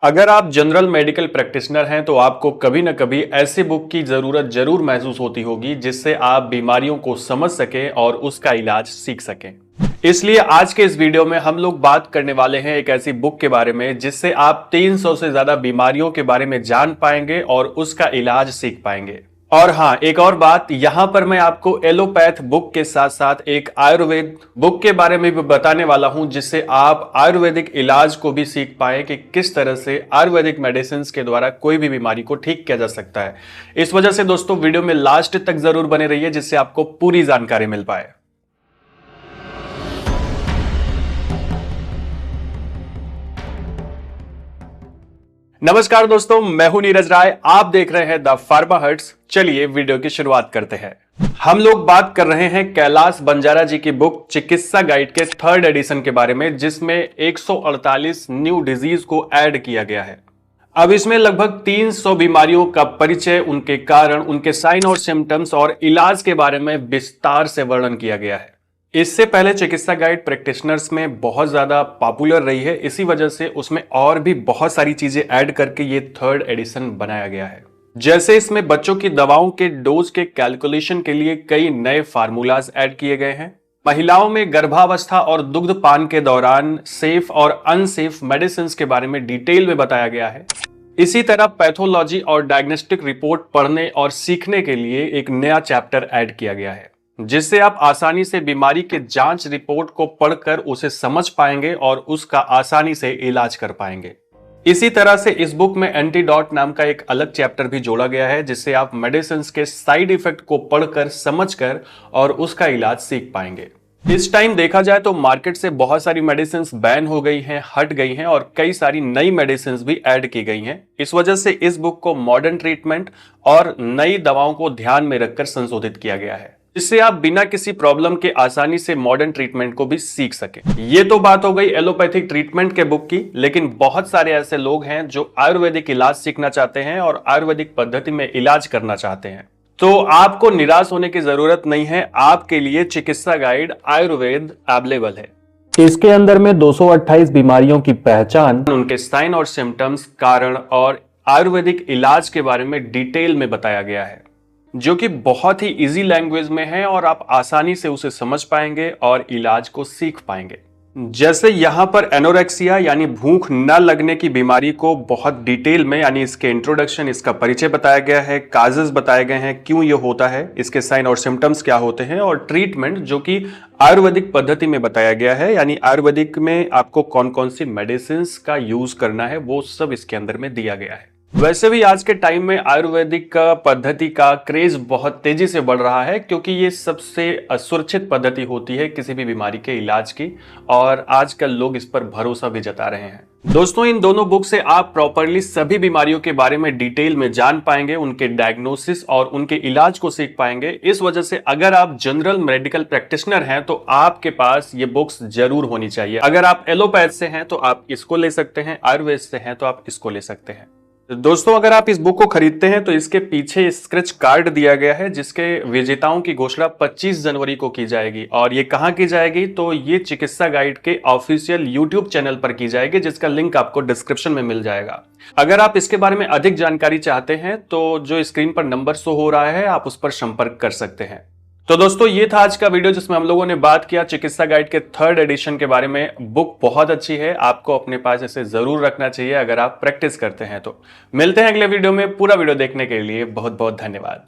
अगर आप general medical practitioner हैं तो आपको कभी ना कभी ऐसे बुक की जरूरत जरूर महसूस होती होगी जिससे आप बीमारियों को समझ सकें और उसका इलाज सीख सकें। इसलिए आज के इस वीडियो में हम लोग बात करने वाले हैं एक ऐसी बुक के बारे में जिससे आप 300 से ज्यादा बीमारियों के बारे में जान पाएंगे और उसका इलाज सीख पाएंगे। और हाँ, एक और बात, यहां पर मैं आपको एलोपैथ बुक के साथ साथ एक आयुर्वेद बुक के बारे में भी बताने वाला हूं जिससे आप आयुर्वेदिक इलाज को भी सीख पाए कि किस तरह से आयुर्वेदिक मेडिसिन के द्वारा कोई भी बीमारी को ठीक किया जा सकता है। इस वजह से दोस्तों वीडियो में लास्ट तक जरूर बने रहिए जिससे आपको पूरी जानकारी मिल पाए। नमस्कार दोस्तों, मैं हूं नीरज राय, आप देख रहे हैं द फार्मा हर्ट्स। चलिए वीडियो की शुरुआत करते हैं। हम लोग बात कर रहे हैं कैलाश बंजारा जी की बुक चिकित्सा गाइड के 3rd एडिशन के बारे में जिसमें 148 न्यू डिजीज को ऐड किया गया है। अब इसमें लगभग 300 बीमारियों का परिचय, उनके कारण, उनके साइन और सिम्टम्स और इलाज के बारे में विस्तार से वर्णन किया गया है। इससे पहले चिकित्सा गाइड प्रैक्टिशनर्स में बहुत ज्यादा पॉपुलर रही है, इसी वजह से उसमें और भी बहुत सारी चीजें ऐड करके ये 3rd एडिशन बनाया गया है। जैसे इसमें बच्चों की दवाओं के डोज के कैलकुलेशन के लिए कई नए फार्मूलाज ऐड किए गए हैं। महिलाओं में गर्भावस्था और दुग्धपान के दौरान सेफ और अनसेफ मेडिसिन के बारे में डिटेल में बताया गया है। इसी तरह पैथोलॉजी और डायग्नोस्टिक रिपोर्ट पढ़ने और सीखने के लिए एक नया चैप्टर ऐड किया गया है जिससे आप आसानी से बीमारी के जांच रिपोर्ट को पढ़कर उसे समझ पाएंगे और उसका आसानी से इलाज कर पाएंगे। इसी तरह से इस बुक में एंटीडॉट नाम का एक अलग चैप्टर भी जोड़ा गया है जिससे आप मेडिसिन के साइड इफेक्ट को पढ़कर, समझकर और उसका इलाज सीख पाएंगे। इस टाइम देखा जाए तो मार्केट से बहुत सारी मेडिसिन बैन हो गई हैं, हट गई हैं और कई सारी नई मेडिसिन भी ऐड की गई हैं। इस वजह से इस बुक को मॉडर्न ट्रीटमेंट और नई दवाओं को ध्यान में रखकर संशोधित किया गया है जिससे आप बिना किसी प्रॉब्लम के आसानी से मॉडर्न ट्रीटमेंट को भी सीख सकें। ये तो बात हो गई एलोपैथिक ट्रीटमेंट के बुक की, लेकिन बहुत सारे ऐसे लोग हैं जो आयुर्वेदिक इलाज सीखना चाहते हैं और आयुर्वेदिक पद्धति में इलाज करना चाहते हैं। तो आपको निराश होने की जरूरत नहीं है, आपके लिए चिकित्सा गाइड आयुर्वेद अवेलेबल है। इसके अंदर में 228 बीमारियों की पहचान, उनके साइन और सिम्टम्स, कारण और आयुर्वेदिक इलाज के बारे में डिटेल में बताया गया है जो कि बहुत ही इजी लैंग्वेज में है और आप आसानी से उसे समझ पाएंगे और इलाज को सीख पाएंगे। जैसे यहां पर एनोरेक्सिया यानी भूख न लगने की बीमारी को बहुत डिटेल में, यानी इसके इंट्रोडक्शन, इसका परिचय बताया गया है, काजेस बताए गए हैं, क्यों ये होता है, इसके साइन और सिम्टम्स क्या होते हैं और ट्रीटमेंट जो कि आयुर्वेदिक पद्धति में बताया गया है, यानी आयुर्वेदिक में आपको कौन कौन सी मेडिसिन का यूज करना है वो सब इसके अंदर में दिया गया है। वैसे भी आज के टाइम में आयुर्वेदिक पद्धति का क्रेज बहुत तेजी से बढ़ रहा है क्योंकि ये सबसे सुरक्षित पद्धति होती है किसी भी बीमारी के इलाज की और आजकल लोग इस पर भरोसा भी जता रहे हैं। दोस्तों, इन दोनों बुक से आप प्रॉपरली सभी बीमारियों के बारे में डिटेल में जान पाएंगे, उनके डायग्नोसिस और उनके इलाज को सीख पाएंगे। इस वजह से अगर आप जनरल मेडिकल प्रैक्टिशनर हैं तो आपके पास ये बुक्स जरूर होनी चाहिए। अगर आप एलोपैथ से हैं तो आप इसको ले सकते हैं, आयुर्वेद से हैं तो आप इसको ले सकते हैं। दोस्तों, अगर आप इस बुक को खरीदते हैं तो इसके पीछे स्क्रैच कार्ड दिया गया है जिसके विजेताओं की घोषणा 25 जनवरी को की जाएगी। और ये कहां की जाएगी तो ये चिकित्सा गाइड के ऑफिशियल यूट्यूब चैनल पर की जाएगी जिसका लिंक आपको डिस्क्रिप्शन में मिल जाएगा। अगर आप इसके बारे में अधिक जानकारी चाहते हैं तो जो स्क्रीन पर नंबर शो हो रहा है आप उस पर संपर्क कर सकते हैं। तो दोस्तों, ये था आज का वीडियो जिसमें हम लोगों ने बात किया चिकित्सा गाइड के 3rd एडिशन के बारे में। बुक बहुत अच्छी है, आपको अपने पास इसे जरूर रखना चाहिए अगर आप प्रैक्टिस करते हैं तो। मिलते हैं अगले वीडियो में। पूरा वीडियो देखने के लिए बहुत बहुत धन्यवाद।